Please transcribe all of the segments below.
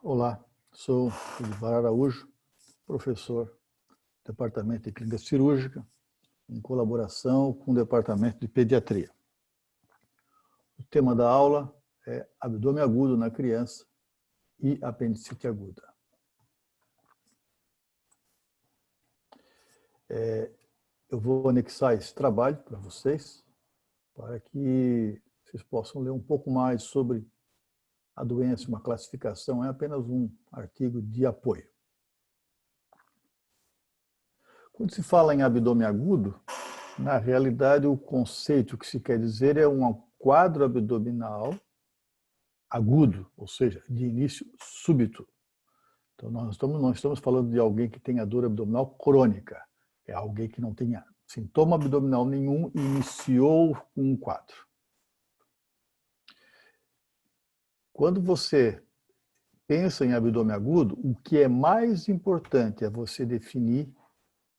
Olá, sou Edivar Araújo, professor do Departamento de Clínica Cirúrgica, em colaboração com o Departamento de Pediatria. O tema da aula é abdômen agudo na criança e apendicite aguda. Eu vou anexar esse trabalho para vocês, para que vocês possam ler um pouco mais sobre a doença, uma classificação, é apenas um artigo de apoio. Quando se fala em abdômen agudo, na realidade o conceito que se quer dizer é um quadro abdominal agudo, ou seja, de início súbito. Então nós não estamos falando de alguém que tenha dor abdominal crônica, é alguém que não tenha sintoma abdominal nenhum e iniciou com um quadro. Quando você pensa em abdômen agudo, o que é mais importante é você definir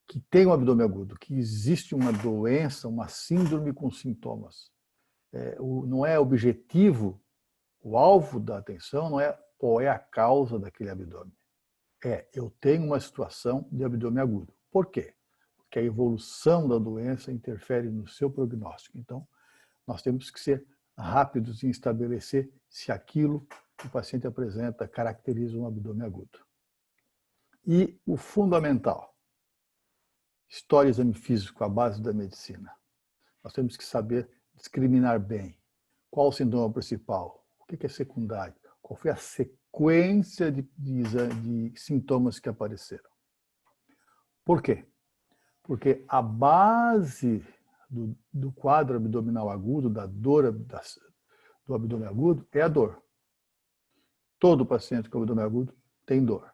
que tem um abdômen agudo, que existe uma doença, uma síndrome com sintomas. Não é objetivo, o alvo da atenção não é qual é a causa daquele abdômen. Eu tenho uma situação de abdômen agudo. Por quê? Porque a evolução da doença interfere no seu prognóstico. Então, nós temos que ser rápidos em estabelecer se aquilo que o paciente apresenta caracteriza um abdômen agudo. E o fundamental, história e exame físico, a base da medicina. Nós temos que saber discriminar bem qual o sintoma principal, o que é secundário, qual foi a sequência de sintomas que apareceram. Por quê? Porque a base do quadro abdominal agudo, da dor do abdômen agudo, é a dor. Todo paciente com abdômen agudo tem dor.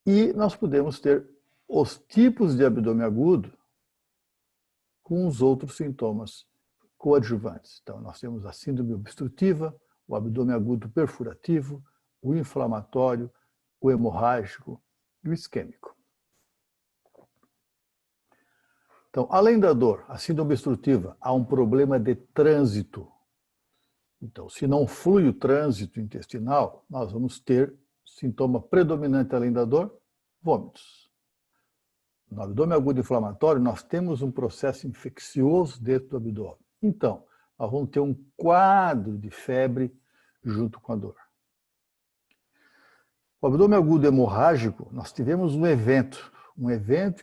E nós podemos ter os tipos de abdômen agudo com os outros sintomas coadjuvantes. Então, nós temos a síndrome obstrutiva, o abdômen agudo perfurativo, o inflamatório, o hemorrágico e o isquêmico. Então, além da dor, a síndrome obstrutiva, há um problema de trânsito. Então, se não flui o trânsito intestinal, nós vamos ter sintoma predominante além da dor, vômitos. No abdômen agudo inflamatório, nós temos um processo infeccioso dentro do abdômen. Então, nós vamos ter um quadro de febre junto com a dor. O abdômen agudo hemorrágico, nós tivemos um evento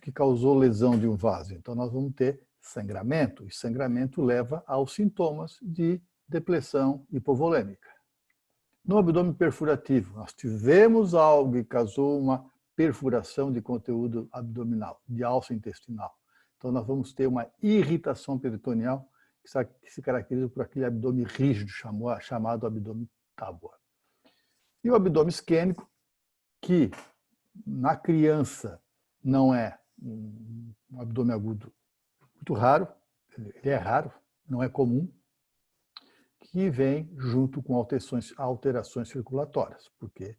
que causou lesão de um vaso. Então, nós vamos ter sangramento, e sangramento leva aos sintomas de depressão hipovolêmica. No abdômen perfurativo, nós tivemos algo que causou uma perfuração de conteúdo abdominal, de alça intestinal. Então, nós vamos ter uma irritação peritoneal que se caracteriza por aquele abdômen rígido, chamado abdômen tábua. E o abdômen isquêmico, que na criança não é um abdômen agudo muito raro, ele é raro, não é comum, que vem junto com alterações circulatórias, porque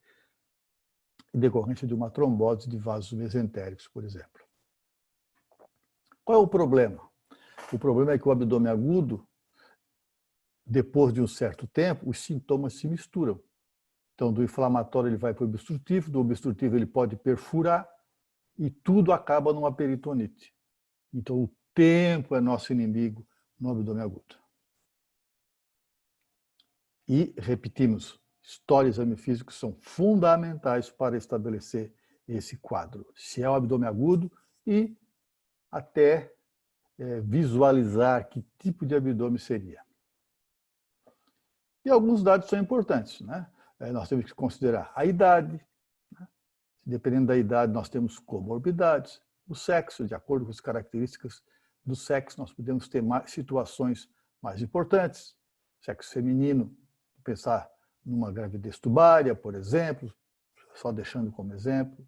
em decorrência de uma trombose de vasos mesentéricos, por exemplo. Qual é o problema? O problema é que o abdômen agudo, depois de um certo tempo, os sintomas se misturam. Então, do inflamatório ele vai para o obstrutivo, do obstrutivo ele pode perfurar e tudo acaba numa peritonite. Então, o tempo é nosso inimigo no abdômen agudo. E, repetimos, história e exame físico são fundamentais para estabelecer esse quadro. Se é o abdômen agudo e até visualizar que tipo de abdômen seria. E alguns dados são importantes, né? Nós temos que considerar a idade, né? Dependendo da idade nós temos comorbidades, o sexo, de acordo com as características do sexo, nós podemos ter situações mais importantes, sexo feminino, pensar numa gravidez tubária, por exemplo, só deixando como exemplo.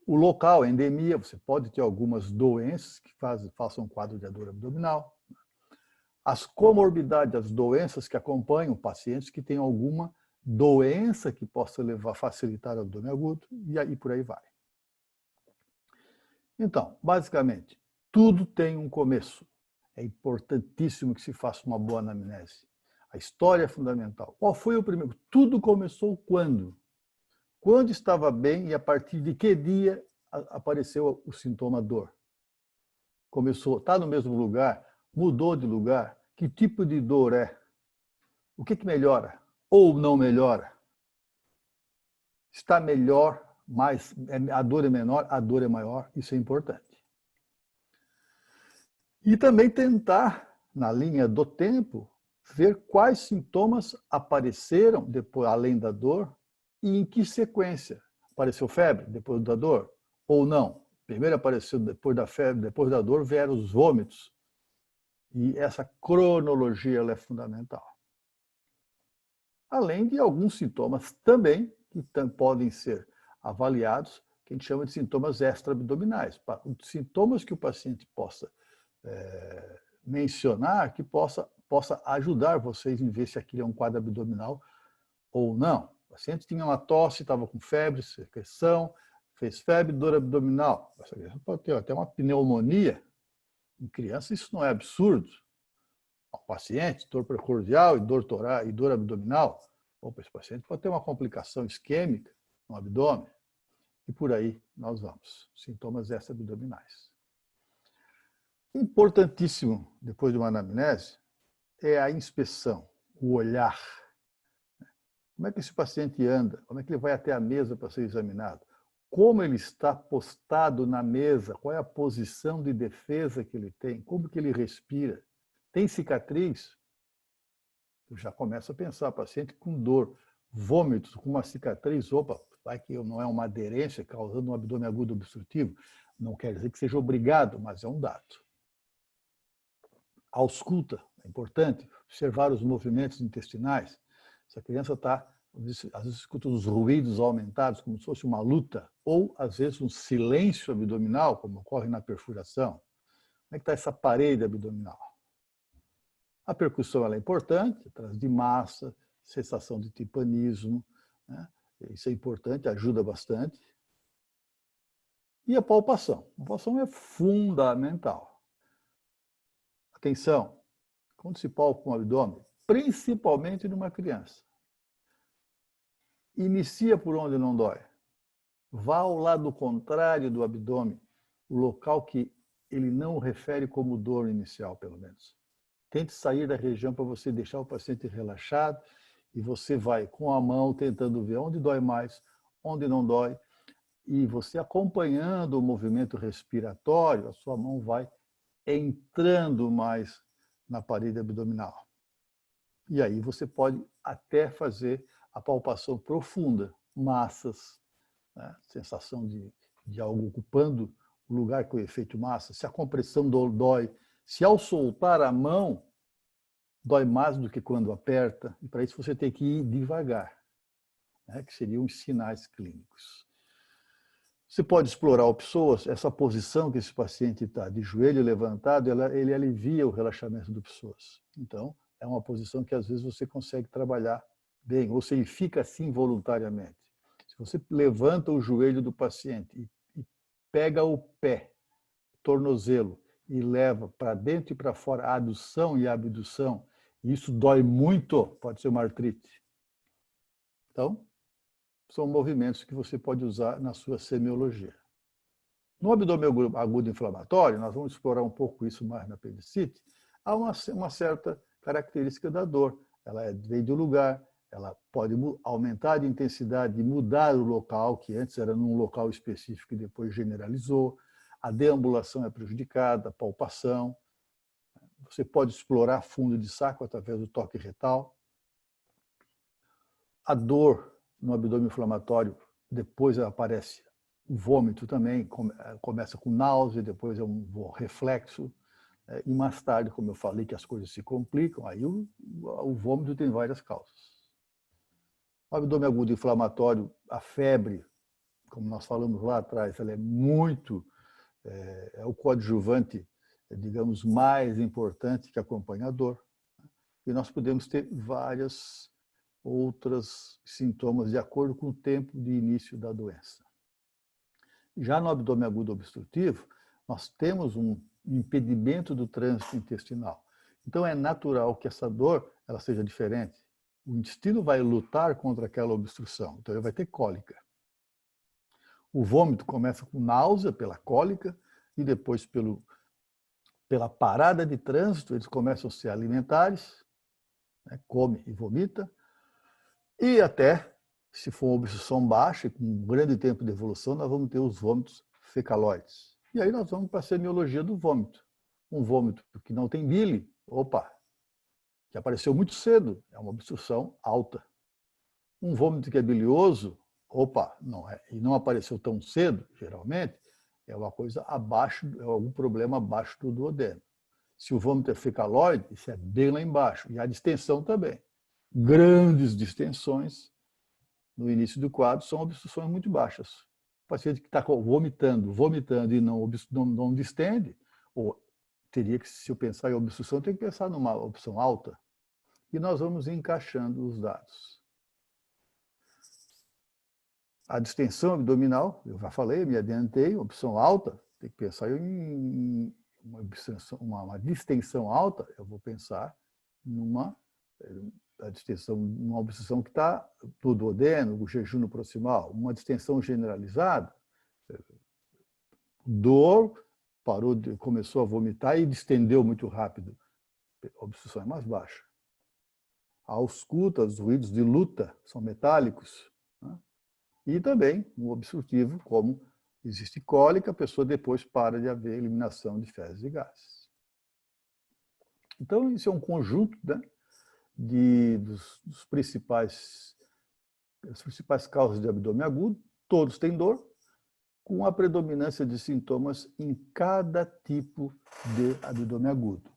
O local, a endemia, você pode ter algumas doenças que façam um quadro de dor abdominal. As comorbidades, as doenças que acompanham pacientes que têm alguma doença que possa facilitar o abdômen agudo, e aí por aí vai. Então, basicamente, tudo tem um começo. É importantíssimo que se faça uma boa anamnese. A história é fundamental. Qual foi o primeiro? Tudo começou quando? quando estava bem e a partir de que dia apareceu o sintoma dor. Começou, está no mesmo lugar, mudou de lugar, que tipo de dor é? O que melhora ou não melhora? Está melhor, mas a dor é menor, a dor é maior, isso é importante. E também tentar, na linha do tempo, ver quais sintomas apareceram depois, além da dor e em que sequência. Apareceu febre depois da dor ou não? Primeiro apareceu depois da febre, depois da dor vieram os vômitos. E essa cronologia ela é fundamental. Além de alguns sintomas também que podem ser avaliados, que a gente chama de sintomas extra-abdominais. Sintomas que o paciente possa mencionar, que possa ajudar vocês em ver se aquilo é um quadro abdominal ou não. O paciente tinha uma tosse, estava com febre, secreção, fez febre, dor abdominal. Essa criança pode ter até uma pneumonia. Em criança isso não é absurdo. O paciente, dor precordial e dor torácica e dor abdominal, opa, esse paciente pode ter uma complicação isquêmica no abdômen. E por aí nós vamos. Sintomas extra-abdominais. Importantíssimo, depois de uma anamnese, é a inspeção, o olhar. Como é que esse paciente anda? Como é que ele vai até a mesa para ser examinado? Como ele está postado na mesa? Qual é a posição de defesa que ele tem? Como que ele respira? Tem cicatriz? Eu já começo a pensar, paciente com dor, vômitos, com uma cicatriz, opa, vai que não é uma aderência causando um abdômen agudo obstrutivo. Não quer dizer que seja obrigado, mas é um dado. A ausculta, é importante, observar os movimentos intestinais. Se a criança está, às vezes escuta os ruídos aumentados, como se fosse uma luta, ou às vezes um silêncio abdominal, como ocorre na perfuração. Como é que está essa parede abdominal? A percussão ela é importante, atrás de massa, sensação de timpanismo, né? Isso é importante, ajuda bastante. E a palpação. A palpação é fundamental. Atenção, quando se palpa o abdômen, principalmente numa criança, inicia por onde não dói. Vá ao lado contrário do abdômen, o local que ele não refere como dor inicial, pelo menos. Tente sair da região para você deixar o paciente relaxado e você vai com a mão tentando ver onde dói mais, onde não dói, e você acompanhando o movimento respiratório, a sua mão vai entrando mais na parede abdominal. E aí você pode até fazer a palpação profunda, massas, né? Sensação de algo ocupando o lugar com o efeito massa, se a compressão dói, se ao soltar a mão dói mais do que quando aperta, e para isso você tem que ir devagar, né? Que seriam os sinais clínicos. Você pode explorar o psoas, essa posição que esse paciente está, de joelho levantado, ele alivia o relaxamento do psoas. Então, é uma posição que às vezes você consegue trabalhar bem, ou se fica assim voluntariamente. Se você levanta o joelho do paciente e pega o pé, tornozelo, e leva para dentro e para fora a adução e a abdução, e isso dói muito, pode ser uma artrite. Então, são movimentos que você pode usar na sua semiologia. No abdômen agudo inflamatório, nós vamos explorar um pouco isso mais na apendicite, há uma certa característica da dor. Ela vem do lugar, ela pode aumentar de intensidade e mudar o local, que antes era num local específico e depois generalizou. A deambulação é prejudicada, a palpação. Você pode explorar fundo de saco através do toque retal. A dor no abdômen inflamatório, depois aparece o vômito também, começa com náusea, depois é um reflexo, e mais tarde, como eu falei, que as coisas se complicam, aí o vômito tem várias causas. O abdômen agudo inflamatório, a febre, como nós falamos lá atrás, ela é muito, é o coadjuvante, digamos, mais importante que acompanha a dor. E nós podemos ter várias outros sintomas de acordo com o tempo de início da doença. Já no abdômen agudo obstrutivo, nós temos um impedimento do trânsito intestinal. Então é natural que essa dor ela seja diferente. O intestino vai lutar contra aquela obstrução, então ele vai ter cólica. O vômito começa com náusea, pela cólica, e depois pela parada de trânsito, eles começam a ser alimentares, né, come e vomita, e até, se for uma obstrução baixa, com um grande tempo de evolução, nós vamos ter os vômitos fecaloides. E aí nós vamos para a semiologia do vômito. Um vômito que não tem bile, opa, que apareceu muito cedo, é uma obstrução alta. Um vômito que é bilioso, opa, não é, e não apareceu tão cedo, geralmente, é uma coisa abaixo, é algum problema abaixo do duodeno. Se o vômito é fecaloide, isso é bem lá embaixo. E a distensão também. Grandes distensões no início do quadro são obstruções muito baixas. O paciente que está vomitando e não distende, ou teria que, se eu pensar em obstrução, tem que pensar numa opção alta. E nós vamos encaixando os dados. A distensão abdominal, eu já falei, me adiantei, opção alta, tem que pensar em uma distensão alta, eu vou pensar numa obstrução que está do duodeno, o jejum proximal, uma distensão generalizada, dor, começou a vomitar e distendeu muito rápido, a obstrução é mais baixa. A ausculta, os ruídos de luta são metálicos, né? E também um obstrutivo, como existe cólica, a pessoa depois para de haver eliminação de fezes e gases. Então, isso é um conjunto, né, das principais causas de abdômen agudo, todos têm dor, com a predominância de sintomas em cada tipo de abdômen agudo,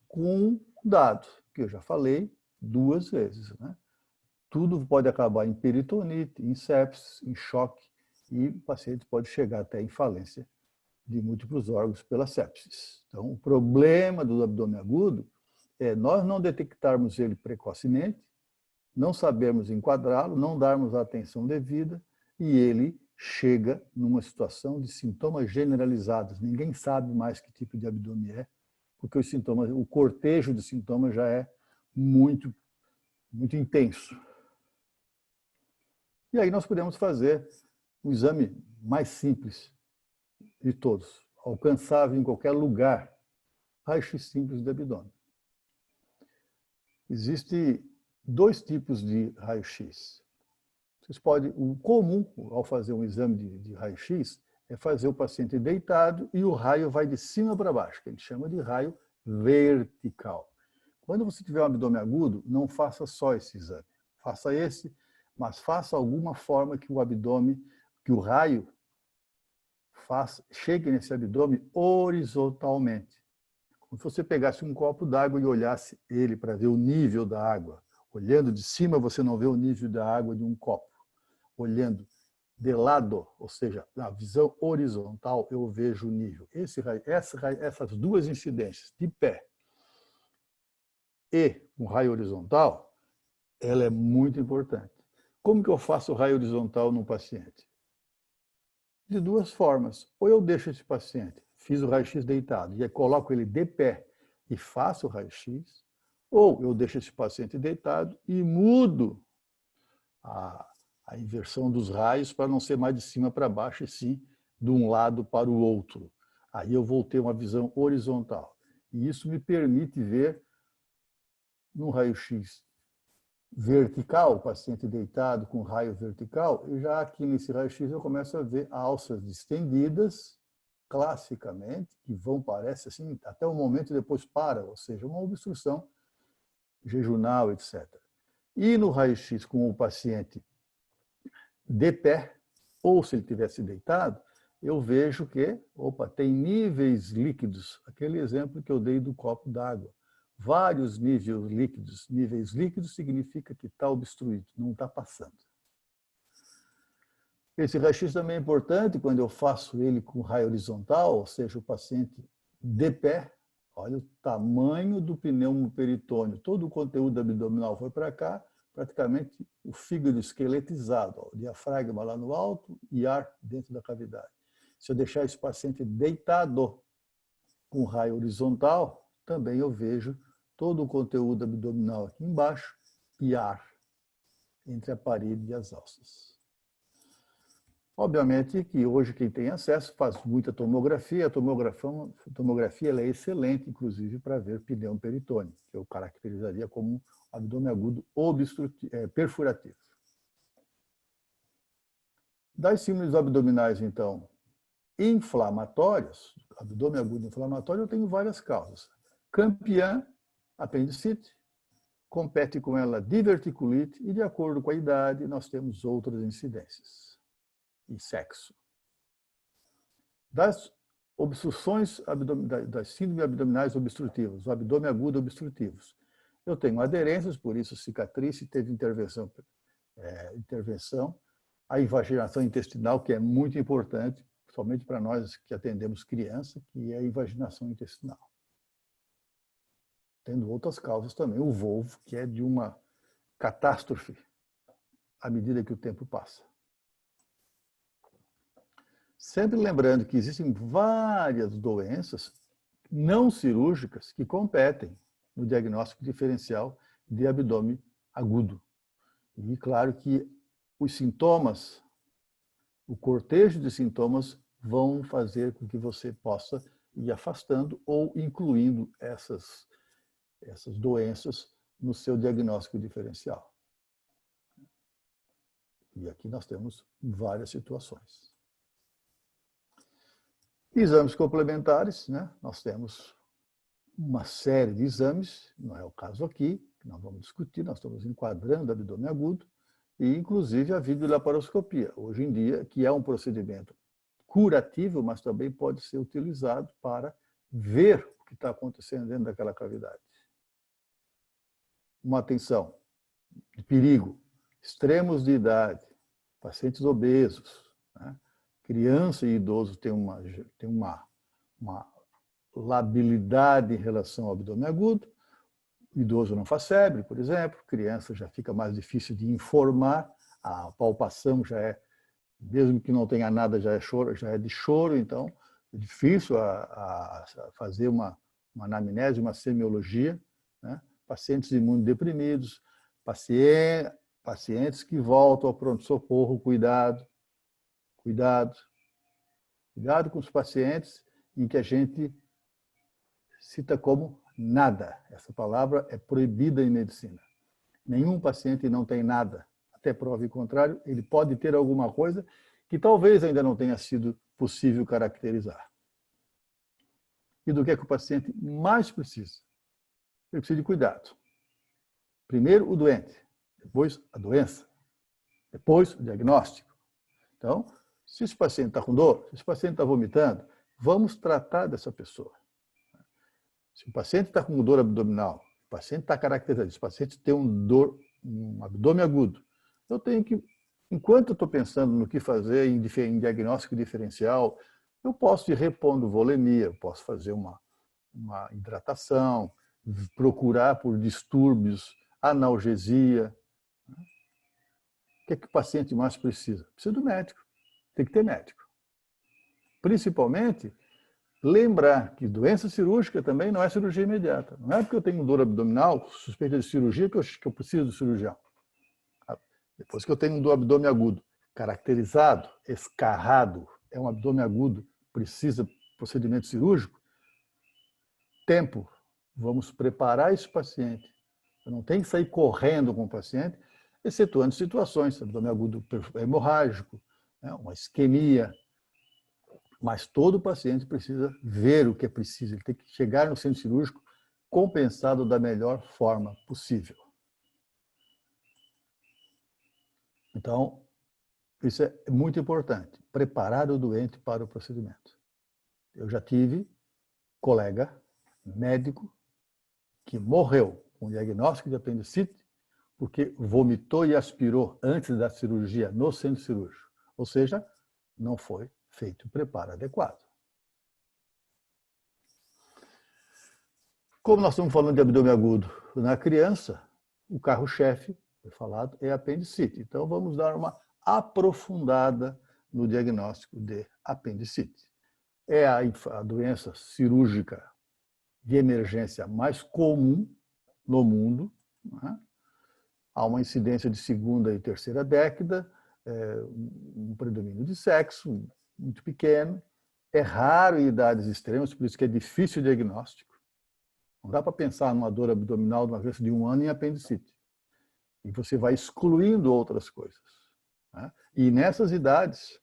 com dado, que eu já falei 2 vezes, né? Tudo pode acabar em peritonite, em sepsis, em choque, e o paciente pode chegar até em falência de múltiplos órgãos pela sepsis. Então, o problema do abdômen agudo é nós não detectarmos ele precocemente, não sabermos enquadrá-lo, não darmos a atenção devida, e ele chega numa situação de sintomas generalizados. Ninguém sabe mais que tipo de abdômen é, porque os sintomas, o cortejo de sintomas já é muito, muito intenso. E aí nós podemos fazer o exame mais simples de todos, alcançável em qualquer lugar, raio-x simples de abdômen. Existem 2 tipos de raio-x. O comum, ao fazer um exame de raio-x, é fazer o paciente deitado e o raio vai de cima para baixo, que a gente chama de raio vertical. Quando você tiver um abdômen agudo, não faça só esse exame. Faça esse, mas faça alguma forma que o abdômen, que o raio chegue nesse abdômen horizontalmente. Como se você pegasse um copo d'água e olhasse ele para ver o nível da água. Olhando de cima, você não vê o nível da água de um copo. Olhando de lado, ou seja, na visão horizontal, eu vejo o nível. Essas 2 incidências, de pé e um raio horizontal, ela é muito importante. Como que eu faço o raio horizontal no paciente? De 2 formas. Ou eu deixo esse paciente, fiz o raio-x deitado, e aí coloco ele de pé e faço o raio-x, ou eu deixo esse paciente deitado e mudo a inversão dos raios para não ser mais de cima para baixo, e sim de um lado para o outro. Aí eu vou ter uma visão horizontal. E isso me permite ver no raio-x vertical, o paciente deitado com raio vertical, e já aqui nesse raio-x eu começo a ver alças distendidas, classicamente, que parece assim, até um momento e depois para, ou seja, uma obstrução jejunal, etc. E no raio-x com o paciente de pé, ou se ele tivesse deitado, eu vejo que, tem níveis líquidos, aquele exemplo que eu dei do copo d'água. Vários níveis líquidos significa que está obstruído, não está passando. Esse raio-x também é importante quando eu faço ele com raio horizontal, ou seja, o paciente de pé, olha o tamanho do pneumoperitônio, todo o conteúdo abdominal foi para cá, praticamente o fígado esqueletizado, o diafragma lá no alto e ar dentro da cavidade. Se eu deixar esse paciente deitado com raio horizontal, também eu vejo todo o conteúdo abdominal aqui embaixo e ar entre a parede e as alças. Obviamente que hoje quem tem acesso faz muita tomografia. A tomografia ela é excelente, inclusive, para ver pneu peritônio, que eu caracterizaria como abdômen agudo perfurativo. Das síndromes abdominais, então, inflamatórias, abdômen agudo inflamatório, eu tenho várias causas. Campeã, apendicite, compete com ela diverticulite e, de acordo com a idade, nós temos outras incidências. E sexo. Das obstruções, das síndromes abdominais obstrutivas, o abdômen agudo obstrutivos, eu tenho aderências, por isso cicatriz, se teve intervenção, a invaginação intestinal, que é muito importante, somente para nós que atendemos criança, que é a invaginação intestinal. Tendo outras causas também, o volvo, que é de uma catástrofe à medida que o tempo passa. Sempre lembrando que existem várias doenças não cirúrgicas que competem no diagnóstico diferencial de abdômen agudo. E claro que os sintomas, o cortejo de sintomas vão fazer com que você possa ir afastando ou incluindo essas doenças no seu diagnóstico diferencial. E aqui nós temos várias situações. Exames complementares, né? Nós temos uma série de exames, não é o caso aqui, que nós vamos discutir, nós estamos enquadrando o abdômen agudo, e inclusive a videolaparoscopia, hoje em dia, que é um procedimento curativo, mas também pode ser utilizado para ver o que está acontecendo dentro daquela cavidade. Uma atenção de perigo, extremos de idade, pacientes obesos, né? Criança e idoso têm uma labilidade em relação ao abdômen agudo. O idoso não faz febre, por exemplo. Criança já fica mais difícil de informar. A palpação já é, mesmo que não tenha nada, já é de choro. Então, é difícil a fazer uma anamnese, uma semiologia, né? Pacientes imunodeprimidos, pacientes que voltam ao pronto-socorro, cuidado com os pacientes em que a gente cita como nada. Essa palavra é proibida em medicina. Nenhum paciente não tem nada. Até prova em contrário, ele pode ter alguma coisa que talvez ainda não tenha sido possível caracterizar. E do que é que o paciente mais precisa? Ele precisa de cuidado. Primeiro o doente, depois a doença, depois o diagnóstico. Então, se esse paciente está com dor, se esse paciente está vomitando, vamos tratar dessa pessoa. Se o paciente está com dor abdominal, o paciente está caracterizado, se o paciente tem um abdômen agudo, eu tenho que, enquanto eu estou pensando no que fazer em diagnóstico diferencial, eu posso ir repondo volemia, eu posso fazer uma hidratação, procurar por distúrbios, analgesia. O que é que o paciente mais precisa? Precisa do médico. Tem que ter médico. Principalmente, lembrar que doença cirúrgica também não é cirurgia imediata. Não é porque eu tenho dor abdominal, suspeita de cirurgia, que eu preciso do cirurgião. Depois que eu tenho dor abdômen agudo, caracterizado, escarrado, é um abdômen agudo, precisa de procedimento cirúrgico, tempo. Vamos preparar esse paciente. Eu não tenho que sair correndo com o paciente, excetuando situações, abdômen agudo hemorrágico, né, uma isquemia. Mas todo paciente precisa ver o que é preciso. Ele tem que chegar no centro cirúrgico compensado da melhor forma possível. Então, isso é muito importante. Preparar o doente para o procedimento. Eu já tive colega médico que morreu com diagnóstico de apendicite porque vomitou e aspirou antes da cirurgia no centro cirúrgico. Ou seja, não foi feito o preparo adequado. Como nós estamos falando de abdômen agudo na criança, o carro-chefe, foi falado, é apendicite. Então, vamos dar uma aprofundada no diagnóstico de apendicite. É a doença cirúrgica de emergência mais comum no mundo, né? Há uma incidência de segunda e terceira década, um predomínio de sexo muito pequeno, é raro em idades extremas, por isso que é difícil o diagnóstico. Não dá para pensar numa dor abdominal de uma criança de 1 ano em apendicite. E você vai excluindo outras coisas. Né? E nessas idades,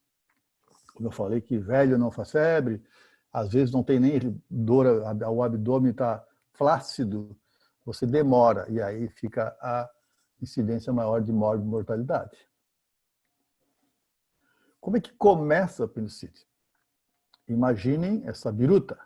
como eu falei que velho não faz febre, às vezes não tem nem dor, o abdômen está flácido, você demora, e aí fica a incidência maior de mortalidade. Como é que começa a apendicite? Imaginem essa biruta.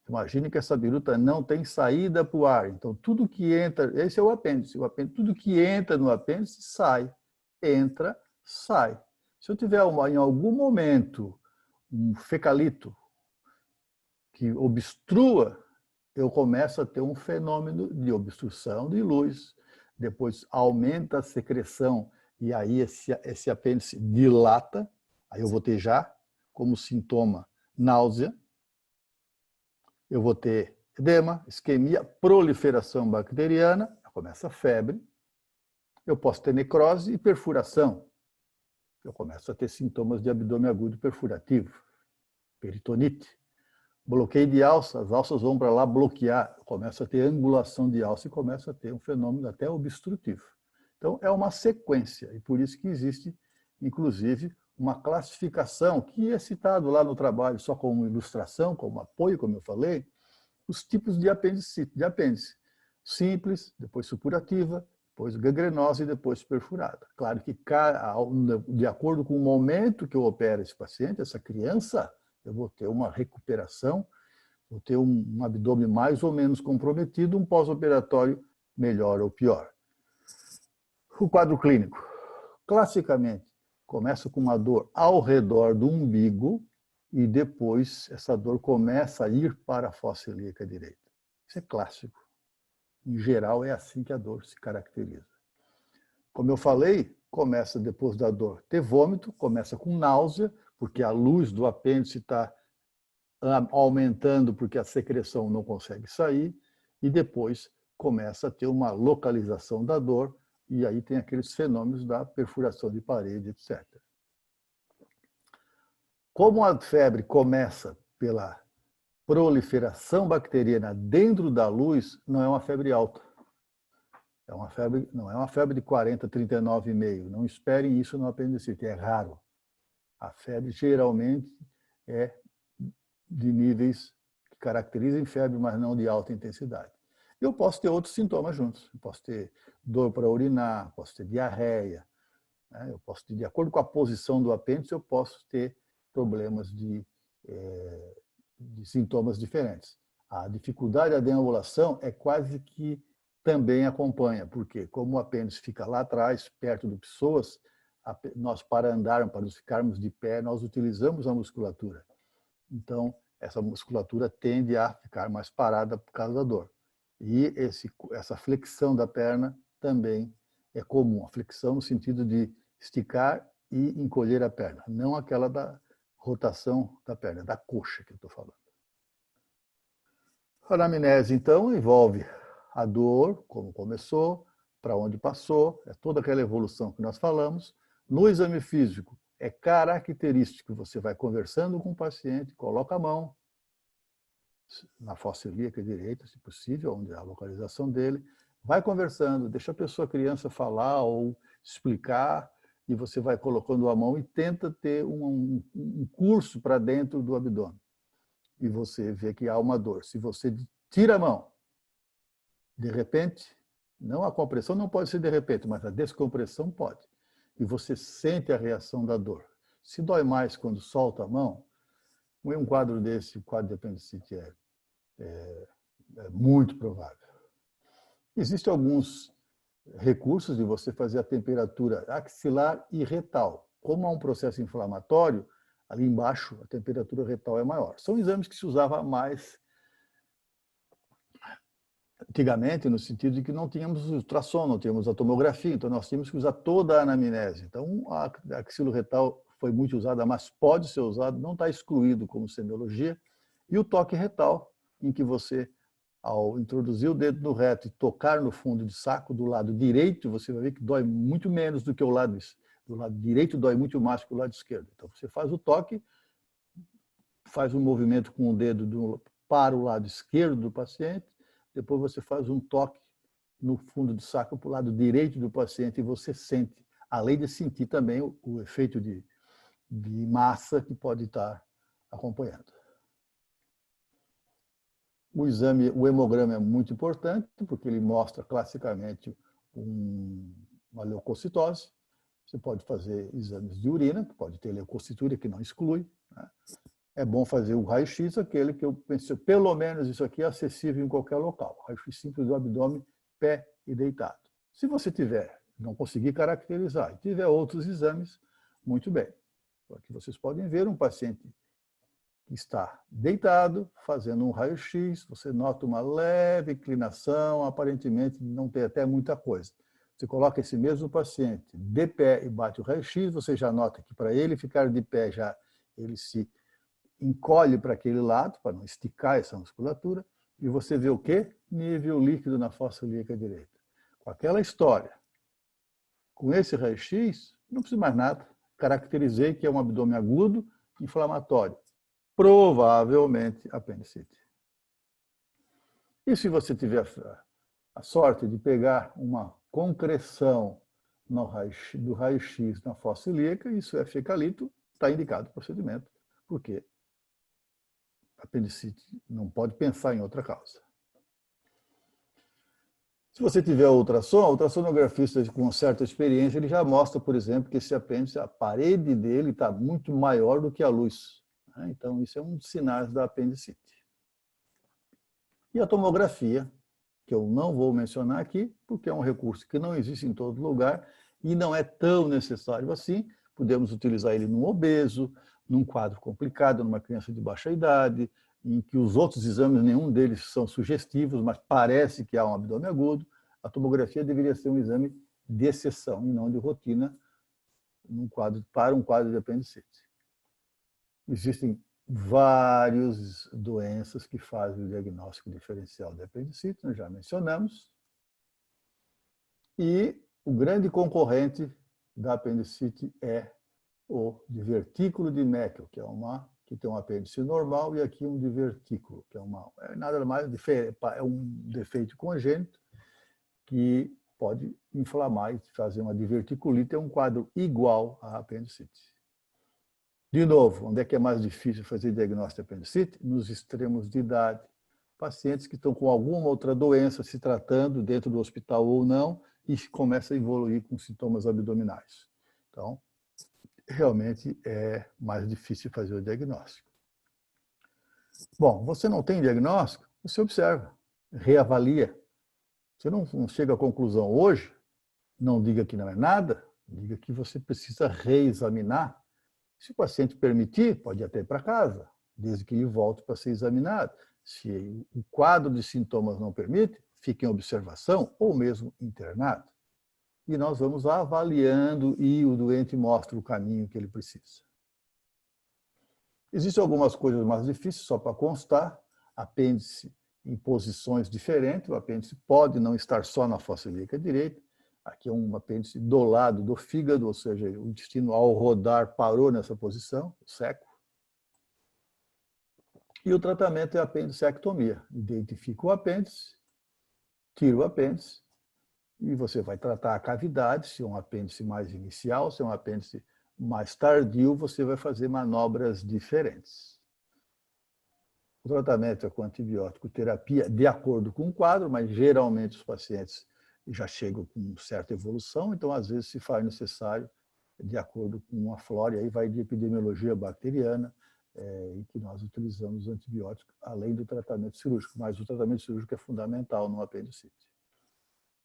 Imagine que essa biruta não tem saída para o ar. Então, tudo que entra... Esse é o apêndice. Tudo que entra no apêndice sai. Entra, sai. Se eu tiver em algum momento um fecalito que obstrua, eu começo a ter um fenômeno de obstrução de luz. Depois aumenta a secreção e aí esse apêndice dilata. Aí eu vou ter já como sintoma náusea. Eu vou ter edema, isquemia, proliferação bacteriana, começa a febre. Eu posso ter necrose e perfuração. Eu começo a ter sintomas de abdômen agudo perfurativo, peritonite, bloqueio de alça, as alças vão para lá bloquear, começa a ter angulação de alça e começa a ter um fenômeno até obstrutivo. Então, é uma sequência, e por isso que existe, inclusive, uma classificação que é citado lá no trabalho só como ilustração, como apoio, como eu falei, os tipos de apêndice. Simples, depois supurativa, depois gangrenosa e depois perfurada. Claro que, de acordo com o momento que eu opero esse paciente, essa criança, eu vou ter uma recuperação, vou ter um abdômen mais ou menos comprometido, um pós-operatório melhor ou pior. O quadro clínico. Classicamente, começa com uma dor ao redor do umbigo e depois essa dor começa a ir para a fossa ilíaca direita. Isso é clássico. Em geral, é assim que a dor se caracteriza. Como eu falei, começa depois da dor ter vômito, começa com náusea, porque a luz do apêndice está aumentando porque a secreção não consegue sair, e depois começa a ter uma localização da dor, e aí tem aqueles fenômenos da perfuração de parede, etc. Como a febre começa pela proliferação bacteriana dentro da luz, não é uma febre alta. Não é uma febre de 40, 39,5. Não esperem isso no apendicite, é raro. A febre geralmente é de níveis que caracterizam febre, mas não de alta intensidade. Eu posso ter outros sintomas juntos. Eu posso ter dor para urinar, posso ter diarreia, né? Eu posso ter, de acordo com a posição do apêndice, eu posso ter problemas de sintomas diferentes. A dificuldade da deambulação é quase que também acompanha, porque como o apêndice fica lá atrás, perto do psoas, nós para andarmos, para nos ficarmos de pé, nós utilizamos a musculatura. Então, essa musculatura tende a ficar mais parada por causa da dor. E essa flexão da perna também é comum. A flexão no sentido de esticar e encolher a perna, não aquela da rotação da perna, da coxa que eu estou falando. A anamnese, então, envolve a dor, como começou, para onde passou, é toda aquela evolução que nós falamos. No exame físico, é característico, você vai conversando com o paciente, coloca a mão na fossa ilíaca direita, se possível, onde é a localização dele, vai conversando, deixa a criança falar ou explicar, e você vai colocando a mão e tenta ter um curso para dentro do abdômen. E você vê que há uma dor. Se você tira a mão, de repente, não a compressão não pode ser de repente, mas a descompressão pode. E você sente a reação da dor. Se dói mais quando solta a mão, um quadro desse, o quadro de apendicite é muito provável. Existem alguns recursos de você fazer a temperatura axilar e retal. Como há um processo inflamatório, ali embaixo a temperatura retal é maior. São exames que se usava mais antigamente, no sentido de que não tínhamos ultrassom, não tínhamos a tomografia, então nós tínhamos que usar toda a anamnese. Então, a axiloretal foi muito usada, mas pode ser usado, não está excluído como semiologia. E o toque retal, em que você, ao introduzir o dedo no reto e tocar no fundo de saco do lado direito, você vai ver que dói muito menos do que o lado Do lado direito dói muito mais que o lado esquerdo. Então, você faz o toque, faz um movimento com o dedo para o lado esquerdo do paciente, depois você faz um toque no fundo do saco para o lado direito do paciente e você sente, além de sentir também o efeito de massa que pode estar acompanhando. O exame, o hemograma é muito importante, porque ele mostra classicamente uma leucocitose. Você pode fazer exames de urina, pode ter leucocitura, que não exclui, né? É bom fazer o raio-x, aquele que eu pensei, pelo menos isso aqui é acessível em qualquer local. Raio-x simples do abdômen, pé e deitado. Se você não conseguir caracterizar, e tiver outros exames, muito bem. Aqui vocês podem ver um paciente que está deitado, fazendo um raio-x, você nota uma leve inclinação, aparentemente não tem até muita coisa. Você coloca esse mesmo paciente de pé e bate o raio-x, você já nota que para ele ficar de pé, já ele se encolhe para aquele lado, para não esticar essa musculatura, e você vê o quê? Nível líquido na fossa ilíaca direita. Com aquela história, com esse raio-x, não precisa mais nada. Caracterizei que é um abdômen agudo, inflamatório. Provavelmente apendicite. E se você tiver a sorte de pegar uma concreção do raio-x na fossa ilíaca, isso é fecalito, está indicado o procedimento, porque apendicite não pode pensar em outra causa. Se você tiver o ultrassonografista com certa experiência, ele já mostra, por exemplo, que esse apêndice, a parede dele está muito maior do que a luz. Então, isso é um dos sinais da apendicite. E a tomografia, que eu não vou mencionar aqui, porque é um recurso que não existe em todo lugar e não é tão necessário assim. Podemos utilizar ele num obeso, num quadro complicado, numa criança de baixa idade, em que os outros exames, nenhum deles são sugestivos, mas parece que há um abdômen agudo. A tomografia deveria ser um exame de exceção e não de rotina para um quadro de apendicite. Existem várias doenças que fazem o diagnóstico diferencial de apendicite, nós já mencionamos. E o grande concorrente da apendicite é o divertículo de Meckel, que tem um apêndice normal, e aqui um divertículo, que nada mais é um defeito congênito que pode inflamar e fazer uma diverticulite, é um quadro igual à apendicite. De novo, onde é que é mais difícil fazer diagnóstico de apendicite? Nos extremos de idade. Pacientes que estão com alguma outra doença se tratando dentro do hospital ou não e começa a evoluir com sintomas abdominais. Então, realmente é mais difícil fazer o diagnóstico. Bom, você não tem diagnóstico? Você observa, reavalia. Você não chega à conclusão hoje, não diga que não é nada, diga que você precisa reexaminar. Se o paciente permitir, pode ir até para casa, desde que ele volte para ser examinado. Se o quadro de sintomas não permite, fique em observação ou mesmo internado. E nós vamos avaliando e o doente mostra o caminho que ele precisa. Existem algumas coisas mais difíceis, só para constar. Apêndice em posições diferentes. O apêndice pode não estar só na fossa ilíaca direita. Aqui é um apêndice do lado do fígado, ou seja, o intestino, ao rodar, parou nessa posição, seco. E o tratamento é a apendicectomia. Identifica o apêndice, tira o apêndice, e você vai tratar a cavidade, se é um apêndice mais inicial, se é um apêndice mais tardio, você vai fazer manobras diferentes. O tratamento é com antibiótico terapia, de acordo com o quadro, mas geralmente os pacientes já chegam com certa evolução, então às vezes se faz necessário, de acordo com a flora, e aí vai de epidemiologia bacteriana, em que nós utilizamos antibióticos, além do tratamento cirúrgico, mas o tratamento cirúrgico é fundamental no apendicite.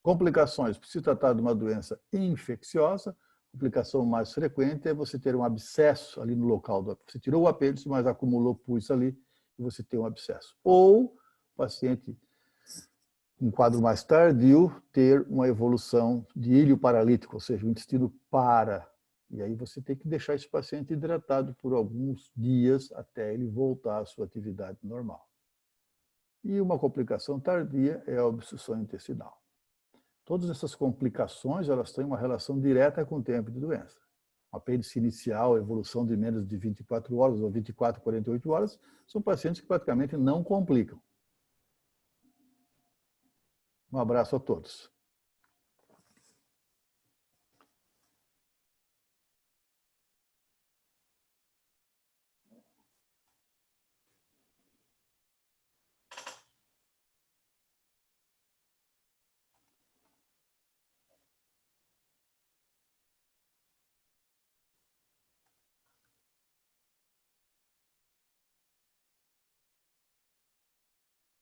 Complicações, se tratar de uma doença infecciosa, a complicação mais frequente é você ter um abscesso ali no local, você tirou o apêndice, mas acumulou pus ali, e você tem um abscesso. Ou o paciente, em quadro mais tardio, ter uma evolução de ilho paralítico, ou seja, o intestino para. E aí você tem que deixar esse paciente hidratado por alguns dias até ele voltar à sua atividade normal. E uma complicação tardia é a obstrução intestinal. Todas essas complicações, elas têm uma relação direta com o tempo de doença. apêndice inicial, evolução de menos de 24 horas ou 24, 48 horas, são pacientes que praticamente não complicam. Um abraço a todos.